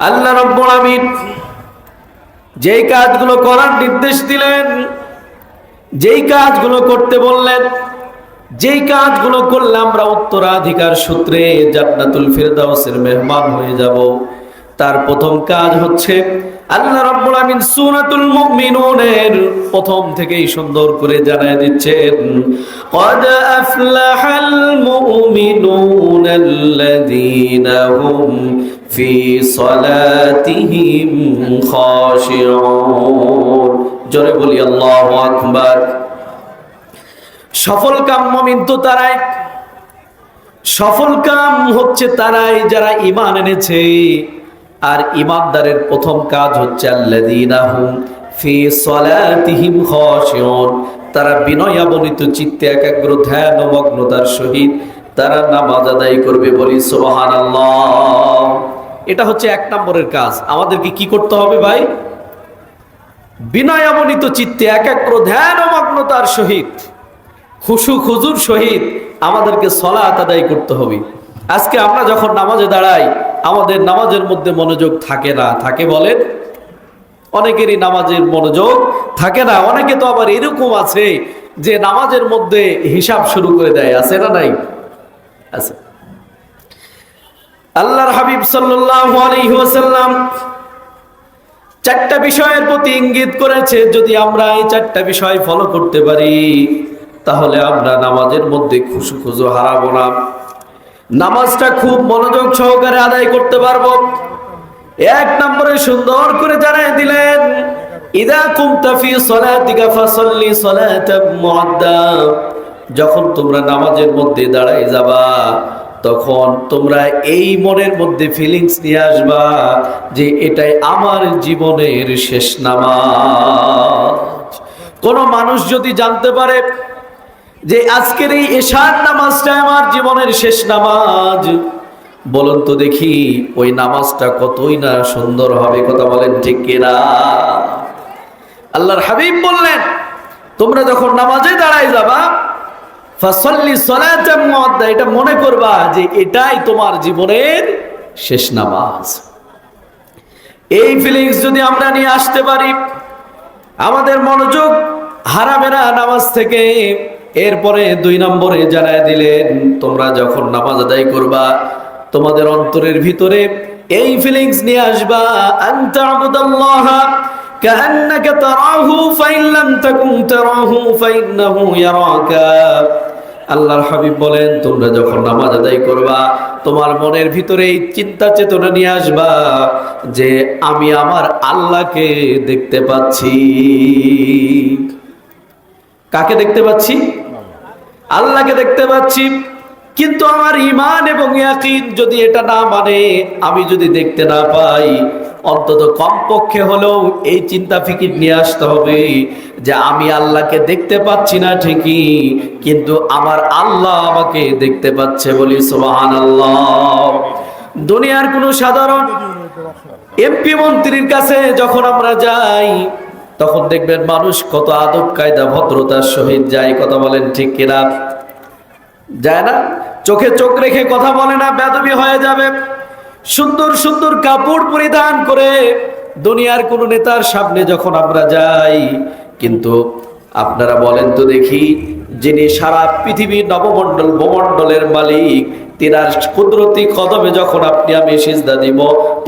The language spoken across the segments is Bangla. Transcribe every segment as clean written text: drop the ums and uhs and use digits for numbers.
আল্লাহ রাব্বুল আমিন যেই কাজগুলো করার নির্দেশ দিলেন, যেই কাজগুলো করতে বললেন, যেই কাজগুলো করলে আমরা উত্তরাধিকার সূত্রে জান্নাতুল ফিরদাউসের মেহমান হয়ে যাব, তার প্রথম কাজ হচ্ছে আল্লাহ রাব্বুল আমিন সূরাতুল মুমিনুনের প্রথম থেকেই সুন্দর করে জানায় দিচ্ছেন, ক্বাদ আফলাহাল মুমিনুনাল্লাযীনা হুম ফি সালাতিহিম খাশিউন। জোরে বলি আল্লাহু আকবার। সফল কাম মুমিন তো তারাই, সফল কাম হচ্ছে তারাই যারা ঈমান এনেছে। আর ঈমানদারের প্রথম কাজ হচ্ছে আল্লাযীনা হুম ফি সালাতিহিম খাশিউন, তারা বিনয়াবনিত চিত্তে একাগ্র ধ্যান ও মগ্নতার সহিত তারা নামাজ আদায় করবে। বলি সুবহানাল্লাহ। এটা হচ্ছে এক নম্বরের কাজ। আমাদেরকে কি করতে হবে ভাই? বিনয়াবনিত চিত্তে একাগ্র ধ্যান ও মগ্নতার সহিত খুশু খুজুর সহিত আমাদেরকে সালাত আদায় করতে হবে। আজকে আমরা যখন নামাজে দাঁড়াই, আমাদের নামাজের মধ্যে মনোযোগ থাকে না। থাকে বলেন? অনেকেরই নামাজের মনোযোগ থাকে না। অনেকে তো আবার এরকম আছে যে নামাজের মধ্যে হিসাব শুরু করে দেয়। আছে না নাই? আছে। আল্লাহর হাবিব সাল্লাল্লাহু আলাইহি ওয়াসাল্লাম চারটা বিষয়ের প্রতি ইঙ্গিত করেছে, যদি আমরা এই চারটা বিষয় ফলো করতে পারি তাহলে আমরা নামাজের মধ্যে খুশু খুজু হারাবো না, নামাজটা খুব মনোযোগ সহকারে আদায় করতে পারবো। এক নম্বরে সুন্দর করে জানাই দিলেন, ইদা কুমতা ফি সালাতিকা ফাসাল্লি সালাতাম মুআদ্দা, যখন তোমরা নামাজের মধ্যে দাঁড়ায় যাবা তখন তোমরা এই মনের মধ্যে ফিলিংস নিয়ে আসবা যে এটাই আমার জীবনের শেষ নামাজ। কোন মানুষ যদি জানতে পারে যে আজকের এই এশার নামাজটা আমার জীবনের শেষ নামাজ, বলুন তো দেখি ওই নামাজটা কতই না সুন্দর হবে। কথা বলেন ঠিক কিনা? আল্লাহর হাবিব বললেন, তোমরা যখন নামাজে দাঁড়ায় যাবা ফাসাল্লি সালাতাম মুআদ্দা, এটা মনে করবা যে এটাই তোমার জীবনের শেষ নামাজ। এই ফিলিংস যদি আমরা নিয়ে আসতে পারি, আমাদের মনোযোগ হারাবে না নামাজ থেকে। এরপরে দুই নম্বরে জানায় দিলেন, তোমরা যখন নামাজ আদায় করবা তোমাদের অন্তরের ভিতরে এই ফিলিংস নিয়ে আসবা, আনতা আবুদাল্লাহা কাআন্নাকা তারাহু ফাইন লাম তাকুন তারাহু ফাইন্নাহু ইয়ারাকা। আল্লাহর হাবিব বলেন, তোমরা যখন নামাজ আদায় করবা তোমার মনের ভিতরে এই চিন্তা চেতনা নিয়ে আসবা যে আমি আমার আল্লাহকে দেখতে পাচ্ছি। কাকে দেখতে পাচ্ছি? আল্লাহকে দেখতে পাচ্ছি। কিন্তু আমার ঈমান এবং ইয়াকিন যদি এটা না মানে, আমি যদি দেখতে না পাই, অন্তত কমপক্ষে হলেও এই চিন্তা ফিকির নিয়ে আসতে হবে যে আমি আল্লাহকে দেখতে পাচ্ছি না ঠিকই, কিন্তু আমার আল্লাহ আমাকে দেখতে পাচ্ছে। বলি সুবহানাল্লাহ। দুনিয়ার কোনো সাধারণ এমপি মন্ত্রীর কাছে যখন আমরা যাই তখন দেখবেন মানুষ কত আদব কায়দা ভদ্রতার সহিত যায়। কথা বলেন ঠিক কিনা? যায় না? চোখে চোখ রেখে কথা বলে না, বেয়াদবি হয়ে যাবে। সুন্দর সুন্দর কাপড় পরিধান করে দুনিয়ার কোন নেতার সামনে যখন আমরা যাই, কিন্তু আপনারা বলেন তো দেখি, যিনি সারা পৃথিবীর নবমণ্ডল ভূমণ্ডলের মালিক, তিনার কুদরতি কদমে যখন আপনি আমি সিজদা দিব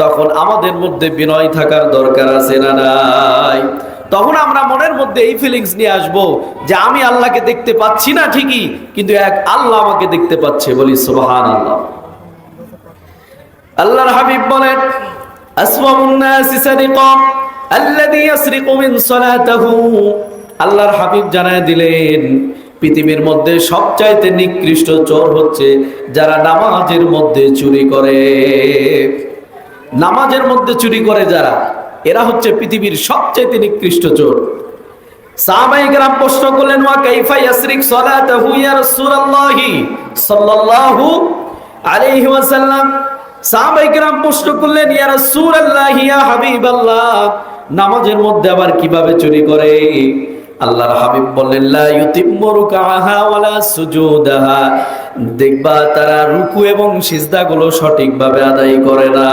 তখন আমাদের মধ্যে বিনয় থাকার দরকার আছে না নাই? তখন আমরা মনের মধ্যে এই ফিলিংস নিয়ে আসবো যে আমি আল্লাহকে দেখতে পাচ্ছি না ঠিকই, কিন্তু এক আল্লাহ আমাকে দেখতে পাচ্ছে। বলি সুবহানাল্লাহ। আল্লাহর হাবিব বলেন, আসওয়াবুন নাসি সারিকা আল্লাযী ইয়াসরিকু মিন সালাতিহি। আল্লাহর হাবিব জানায় দিলেন, পৃথিবীর মধ্যে সবচাইতে নিকৃষ্ট চোর হচ্ছে যারা নামাজের মধ্যে চুরি করে। নামাজের মধ্যে চুরি করে যারা, এরা হচ্ছে পৃথিবীর সবচাইতে নিকৃষ্ট চোর। সাহাবায়ে কেরাম প্রশ্ন করলেন, ওয়া কাইফা ইয়াসরিক সালাতাহু ইয়া রাসূলুল্লাহি সাল্লাল্লাহু আলাইহি ওয়াসাল্লাম। সাহাবায়ে কেরাম প্রশ্ন করলেন, ইয়া রাসূলুল্লাহ, ইয়া হাবিবাল্লাহ, নামাজের মধ্যে আবার কিভাবে চুরি করে? আল্লাহর হাবিব বললেন, লা ইউতিম্মু রুকআহা ওয়ালা সুজুদাহা, দেখবা তারা রুকু এবং সিজদাগুলো সঠিকভাবে আদায় করে না।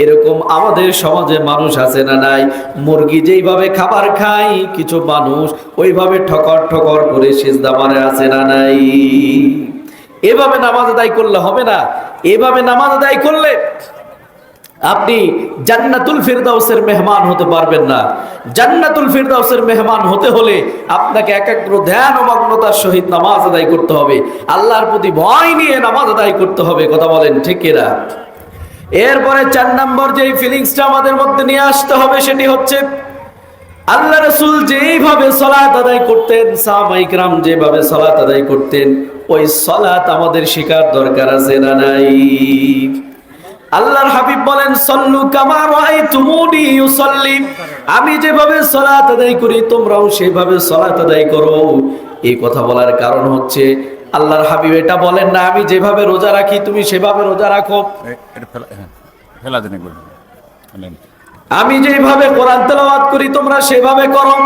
এরকম আমাদের সমাজে মানুষ আছে না নাই? মুরগি যেইভাবে খাবার খায়, কিছু মানুষ ওইভাবে ঠকর ঠকর করে সিজদা মারে, আছে না নাই? এভাবে নামাজ আদায় করলে হবে না। এভাবে নামাজ আদায় করলে আপনি জান্নাতুল ফিরদাউসের মেহমান হতে পারবেন না। জান্নাতুল ফিরদাউসের মেহমান হতে হলে আপনাকে একাগ্র ধ্যান ও মগ্নতার সহিত নামাজ আদায় করতে হবে, আল্লাহর প্রতি ভয় নিয়ে নামাজ আদায় করতে হবে। কথা বলেন ঠিক কিনা? এরপরে 4 নম্বর যে ফিলিংসটা আমাদের মধ্যে নিয়ে আসতে হবে সেটি হচ্ছে, আল্লাহ রাসূল যেভাবে সালাত আদায় করতেন, সাহাবায়ে কেরাম যেভাবে সালাত আদায় করতেন, ওই সালাত আমাদের শেখার দরকার আছে না নাই? আল্লাহর হাবিব বলেন, সল্লু কামা রাআইতুমুনি ইউসাল্লি, আমি যেভাবে সালাত আদায় করি তোমরাও সেভাবে সালাত আদায় করো। এই কথা বলার কারণ হচ্ছে, আল্লাহর হাবিব এটা বলেন না আমি যেভাবে রোজা রাখি তুমি সেভাবে রোজা রাখো, আমি যেভাবে কোরআন তেলাওয়াত করি তোমরা সেভাবে করো।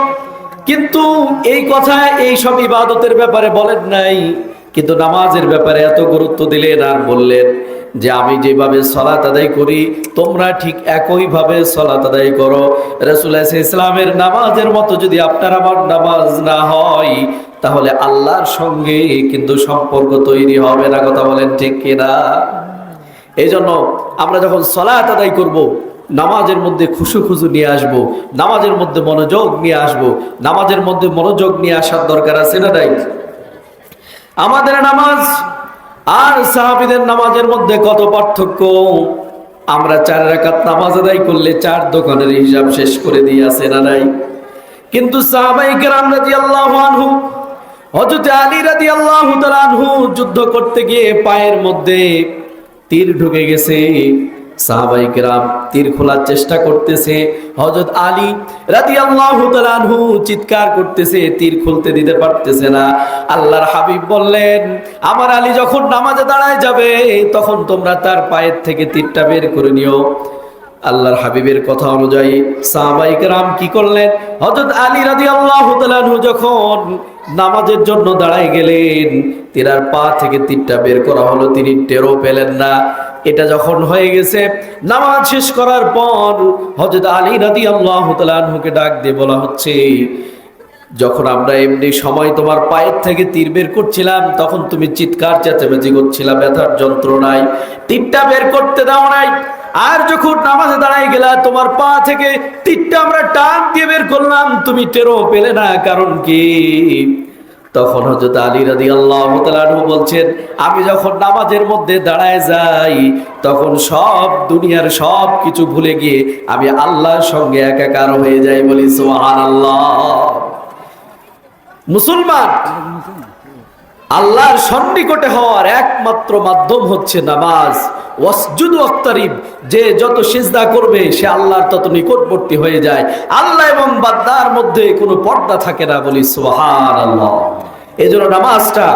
কিন্তু এই কথা এই সব ইবাদতের ব্যাপারে বলেন নাই, কিন্তু নামাজের ব্যাপারে এত গুরুত্ব দিলেন আর বললেন যে আমি যেভাবে সালাত আদায় করি তোমরা ঠিক একইভাবে সালাত আদায় করো। রাসূল ইসলামের নামাজের মতো যদি আপনার আমার নামাজ না হয়, তাহলে আল্লাহর সঙ্গে কিন্তু সম্পর্ক তৈরি হবে না। কথা বলেন ঠিক কিনা? এই জন্য আমরা যখন সালাত আদায় করব, নামাজের মধ্যে খুশু নিয়ে আসব, নামাজের মধ্যে মনোযোগ নিয়ে আসব। নামাজের মধ্যে মনোযোগ নিয়ে আসার দরকার আছে না নাই? আমাদের নামাজ আর সাহাবীদের নামাজের মধ্যে কত পার্থক্য! আমরা 4 রাকাত নামাজ আদায় করলে 4 দোকানের হিসাব শেষ করে দিয়ে আছে না নাই? কিন্তু সাহাবায়ে কেরাম রাদিয়াল্লাহু আনহু, হযরত আলী রাদিয়াল্লাহু তাআলা আনহু যুদ্ধ করতে গিয়ে পায়ের মধ্যে তীর ঢুকে গেছে। সাহাবায়ে কেরাম তীর খোলার চেষ্টা করতেছে, হযরত আলী রাদিয়াল্লাহু তাআলা আনহু চিৎকার করতেছে, তীর খুলতে দিতে পারতেছে না। আল্লাহর হাবিব বললেন, আমার আলী যখন নামাজে দাঁড়ায় যাবে তখন তোমরা তার পায়ের থেকে তীরটা বের করে নিও। আল্লাহর হাবিবের কথা অনুযায়ী সাহাবায়ে কেরাম কি করলেন? হযরত আলী রাদিয়াল্লাহু তাআলা আনহু যখন নামাজের জন্য দাঁড়ায় গেলেন, তিনার পা থেকে তীরটা বের করা হলো, তিনি টেরও পেলেন না। এটা যখন হয়ে গেছে, নামাজ শেষ করার পর হযরত আলী রাদিয়াল্লাহু তাআলা আনহুকে ডাক দিয়ে বলা হচ্ছে, যখন আমরা এমনি সময় তোমার পায়ের থেকে তীর বের করছিলাম তখন তুমি চিৎকার চেঁচামেচি করছিলা ব্যথার যন্ত্রণায়, তীরটা বের করতে দাও নাই। আর যখন নামাজে দাঁড়ায় গেলা তোমার পা থেকে তীরটা আমরা টান দিয়ে বের করলাম, তুমি টেরও পেলে না, কারণ কি? তখন হযরত আলী রাদিয়াল্লাহু তাআলা আনহু বলছেন, আমি যখন নামাজের মধ্যে দাঁড়ায় যাই তখন সব দুনিয়ার সব কিছু ভুলে গিয়ে আমি আল্লাহর সঙ্গে একাকার হয়ে যাই। বলি সুবহানাল্লাহ। মুসলমান আল্লাহর সন্নিকটে হওয়ার একমাত্র মাধ্যম হচ্ছে নামাজ। ওয়াসজুদু ওয়াক্তারিব, যে যত সিজদা করবে সে আল্লাহর তত নিকটবর্তী হয়ে যায়। আল্লাহ এবং বান্দার মধ্যে কোনো পর্দা থাকে না। বলি সুবহানাল্লাহ। এজন্য নামাজটা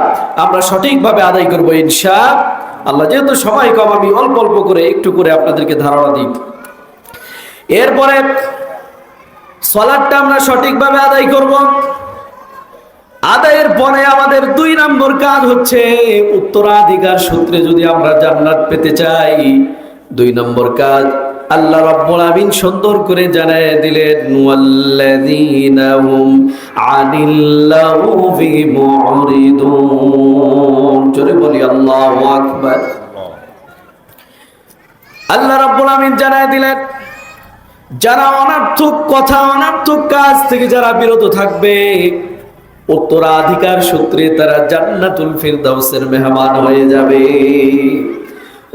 আমরা সঠিকভাবে আদায় করব ইনশাআল্লাহ। যেহেতু সময় কম, আমি অল্প অল্প করে একটু করে আপনাদেরকে ধারণা দিই। এরপরে সালাতটা আমরা সঠিকভাবে আদায় করব। আদায়ের পরে আমাদের 2 নম্বর কাজ হচ্ছে, উত্তরাধিকার সূত্রে যদি আমরা জান্নাত পেতে চাই, 2 নম্বর কাজ আল্লাহ রাব্বুল আমিন সুন্দর করে জানায় দিলেন, ওয়াল্লাযীনা হুম আনিল লাগবি মুরিদুন। জোরে বলি আল্লাহু আকবার। আল্লাহ রাব্বুল আমিন জানায় দিলেন, যারা অনর্থক কথা অনর্থক কাজ থেকে যারা বিরত থাকবে, উত্তরাধিকার সূত্রে তারা জান্নাতুল ফিরদাউসের মেহমান হয়ে যাবে।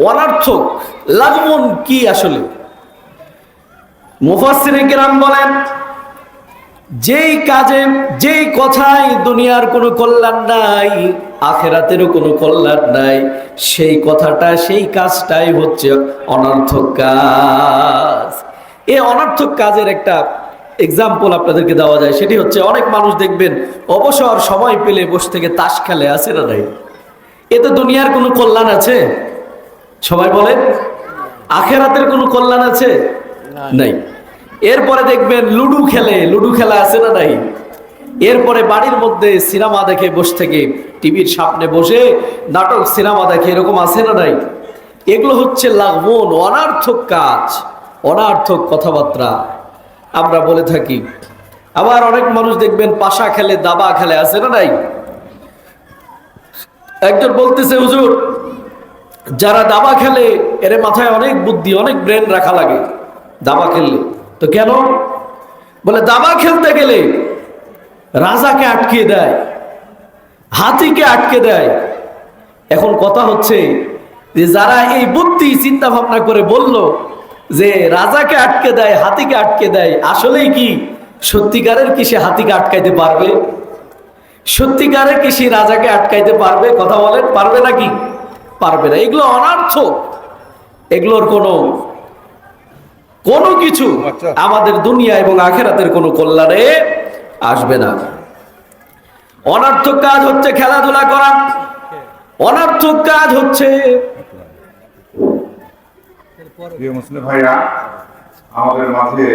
অনর্থক লাগমুন কি আসলে? মুফাসসিরে কেরাম বলেন, যেই কাজে যেই কথায় দুনিয়ার কোনো কল্যাণ নাই, আখিরাতেরও কোনো কল্যাণ নাই, সেই কথাটা সেই কাজটাই হচ্ছে অনর্থক কাজ। এই অনর্থক কাজের একটা এক্সাম্পল আপনাদেরকে দেওয়া যায়, সেটি হচ্ছে অনেক মানুষ দেখবেন অবসর সময় পেলে বসে থেকে তাস খেলে, আছে না নাই? এতে দুনিয়ার কোনো কল্যাণ আছে? সবাই বলে, আখিরাতের কোনো কল্যাণ আছে? নাই। এরপরে দেখবেন লুডু খেলে, লুডু খেলা আছে না নাই? এরপরে বাড়ির মধ্যে সিনেমা দেখে বসে থেকে, টিভির সামনে বসে নাটক সিনেমা দেখে, এরকম আছে না নাই? এগুলো হচ্ছে লাগবুন, অনার্থক কাজ, অনার্থক কথাবার্তা আমরা বলে থাকি। আবার অনেক মানুষ দেখবেন পাশা খেলে, দাবা খেলে, আছে না নাই? একজন বলতেছে, হুজুর যারা দাবা খেলে এর মাথায় অনেক বুদ্ধি, অনেক ব্রেন রাখা লাগে দাবা খেললে। তো কেন? বলে দাবা খেলতে গেলে রাজাকে আটকে দেয়, হাতিকে আটকে দেয়। এখন কথা হচ্ছে যে যারা এই বুদ্ধি চিন্তা ভাবনা করে বলল যে রাজাকে আটকে দেয়, হাতিকে আটকে দেয়, আসলেই কি সত্যিকারের কি সে হাতিকে আটকাইতে পারবে? সত্যিকারের কি সে রাজাকে আটকাইতে পারবে? কথা বলেন, পারবে নাকি? পারবে না। এগুলো অনার্থক, এগুলোর কোনো কিছু আমাদের দুনিয়া এবং আখিরাতের কোনো কল্যাণে আসবে না। অনার্থক কাজ হচ্ছে খেলাধুলা করা, অনার্থক কাজ হচ্ছে। প্রিয় মুসলিম ভাইরা, আমাদের মাঝে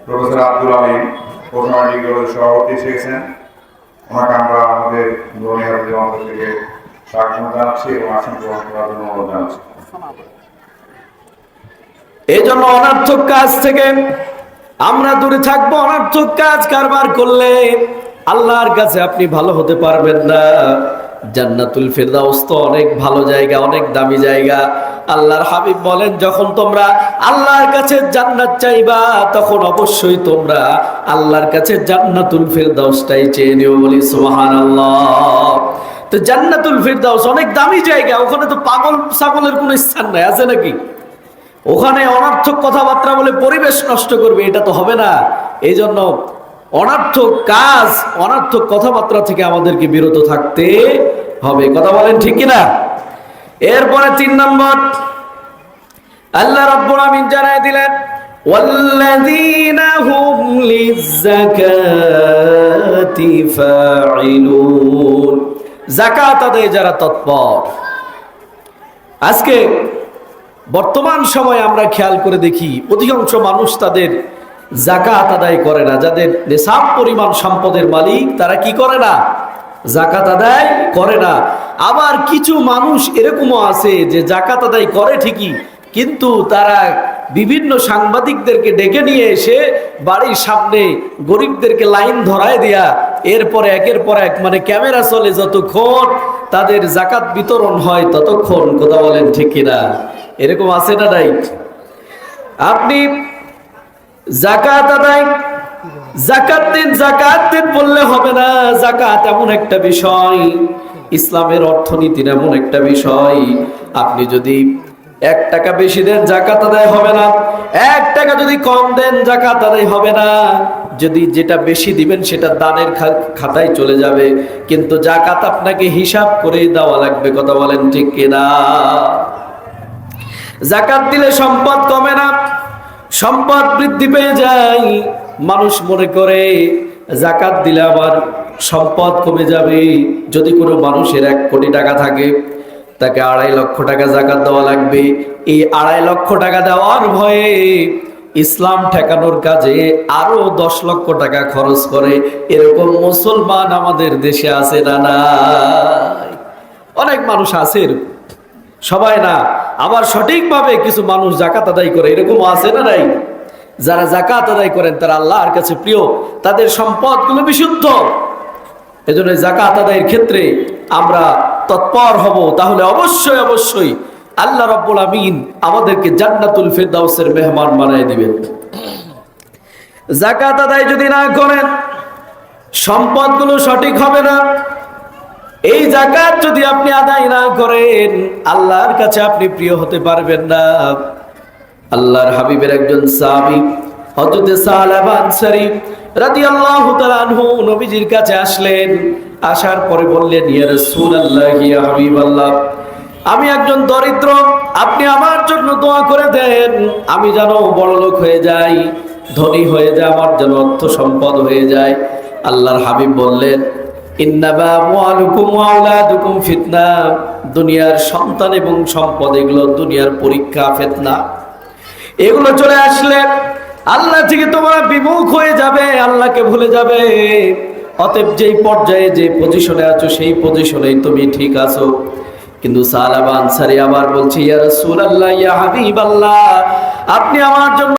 প্রফেসর আব্দুল আলীম প্রথমাটি সভাপতি এসেছেন। ওনাকে আমরা আমাদের আমাদের থেকে স্বাগত জানাচ্ছি এবং আসন গ্রহণ করার জন্য অনুরোধ জানাচ্ছি। এই জন্য অনার্থক কাজ থেকে আমরা দূরে থাকবো। অনার্থক কাজ কারবার করলে আল্লাহর কাছে আপনি ভালো হতে পারবেন না। জান্নাতুল ফেরদাউস তো অনেক ভালো জায়গা, অনেক দামি জায়গা। আল্লাহর হাবিব বলেন, যখন তোমরা আল্লাহর কাছে জান্নাত চাইবা তখন অবশ্যই তোমরা আল্লাহর কাছে জান্নাতুল ফেরদাউসটাই চেয়ে নিও। বলি সুবহানাল্লাহ। তো জান্নাতুল ফেরদাউস অনেক দামি জায়গা, ওখানে তো পাগল ছাগলের কোনো স্থান নাই, আছে নাকি? ওখানে অনর্থক কথাবার্তা বলে পরিবেশ নষ্ট করবে, এটা তো হবে না। এই জন্য অনর্থক কাজ, অনর্থক কথাবার্তা থেকে আমাদেরকে বিরত থাকতে হবে। কথা বলেন ঠিক কিনা? এরপরে 3 নম্বর, আল্লাহ রাব্বুল আমিন জানায় দিলেন, ওয়াল্লাযীনা হুম লিয-যাকাতি ফাঈলুন। যাকাত আদায়ে যারা তৎপর। আজকে বর্তমান সময়ে আমরা খেয়াল করে দেখি অধিকাংশ মানুষ তাদের যাকাত আদায় করে না। যাদের নিসাব পরিমাণ সম্পদের মালিক তারা কি করে না? যাকাত আদায় করে না। আবার কিছু মানুষ এরকমও আছে যে যাকাত আদায় করে ঠিকই, কিন্তু তারা বিভিন্ন সাংবাদিকদেরকে ডেকে নিয়ে এসে বাড়ির সামনে গরিবদেরকে লাইন ধরায় দিয়া এরপরে একের পর এক মানে ক্যামেরা চলে, যতক্ষণ তাদের যাকাত বিতরণ হয় ততক্ষণ। কথা বলেন ঠিক কিনা? এরকম আছে না নাই? আপনি যাকাত আদায়, যাকাত দিন, যাকাত দিন বললে হবে না। যাকাত এমন একটা বিষয়, ইসলামের অর্থনীতির এমন একটা বিষয়, আপনি যদি 1 টাকা বেশি দেন যাকাত আদায় হবে না, 1 টাকা যদি কম দেন যাকাত আদায় হবে না। যদি যেটা বেশি দিবেন সেটা দানের খাতায় চলে যাবে, কিন্তু যাকাত আপনাকে হিসাব করে দেওয়া লাগবে। কথা বলেন ঠিক কিনা? যাকাত দিলে সম্পদ কমে না, সম্পদ বৃদ্ধি পেয়ে যায়। মানুষ মনে করে যাকাত দিলে আবার সম্পদ কমে যাবে। যদি কোনো মানুষের 1 কোটি টাকা থাকে, তাকে 2.5 লক্ষ টাকা যাকাত দেওয়া লাগবে। এই 2.5 লক্ষ টাকা দেওয়ার ভয়ে ইসলাম ঠেকানোর কাজে আরো 10 লক্ষ টাকা খরচ করে। এরকম মুসলমান আমাদের দেশে আছে না নাই? অনেক মানুষ আছে, সবাই না। আবার সঠিকভাবে কিছু মানুষ যাকাত আদায় করে, এরকম আছে না নাই? যারা যাকাত আদায় করেন তারা আল্লাহর কাছে প্রিয়, তাদের সম্পদগুলো বিশুদ্ধ। এজন্য যাকাত আদায়ের ক্ষেত্রে আমরা তৎপর হব, তাহলে অবশ্যই অবশ্যই আল্লাহ রাব্বুল আমিন আমাদেরকে জান্নাতুল ফেরদাউসের মেহমান বানায় দিবেন। যাকাত আদায় যদি না করেন সম্পদগুলো সঠিক হবে না। এই যাকাত যদি আপনি আদায় না করেন আল্লাহর কাছে আপনি প্রিয় হতে পারবেন না। আল্লাহর হাবিবের একজন সাহাবী হযরত সালাবা আনসারী রাদিয়াল্লাহু তাআলা আনহু নবীজির কাছে আসলেন। আসার পরে বললেন, ইয়া রাসূলুল্লাহ, ইয়া হাবিবাল্লাহ, আমি একজন দরিদ্র, আপনি আমার জন্য দোয়া করে দেন, আমি যেন বড়লোক হয়ে যাই, ধনী হয়ে যায়, আমার যেন অর্থ সম্পদ হয়ে যায়। আল্লাহর হাবিব বললেন, ইন্নামা আমওয়ালুকুম ওয়া আওলাদুকুম ফিতনা। দুনিয়ার সন্তান এবং সম্পদ এগুলো দুনিয়ার পরীক্ষা, ফিতনা। এগুলো চলে আসলে আল্লাহ থেকে তোমরা বিমুখ হয়ে যাবে, আল্লাহকে ভুলে যাবে। অতএব যেই পর্যায়ে যে পজিশনে আছো সেই পজিশনেই তুমি ঠিক আছো। কিন্তু সালাবা আনসারী আবার বলছে, ইয়া রাসূলুল্লাহ, ইয়া হাবিবাল্লাহ, আপনি আমার জন্য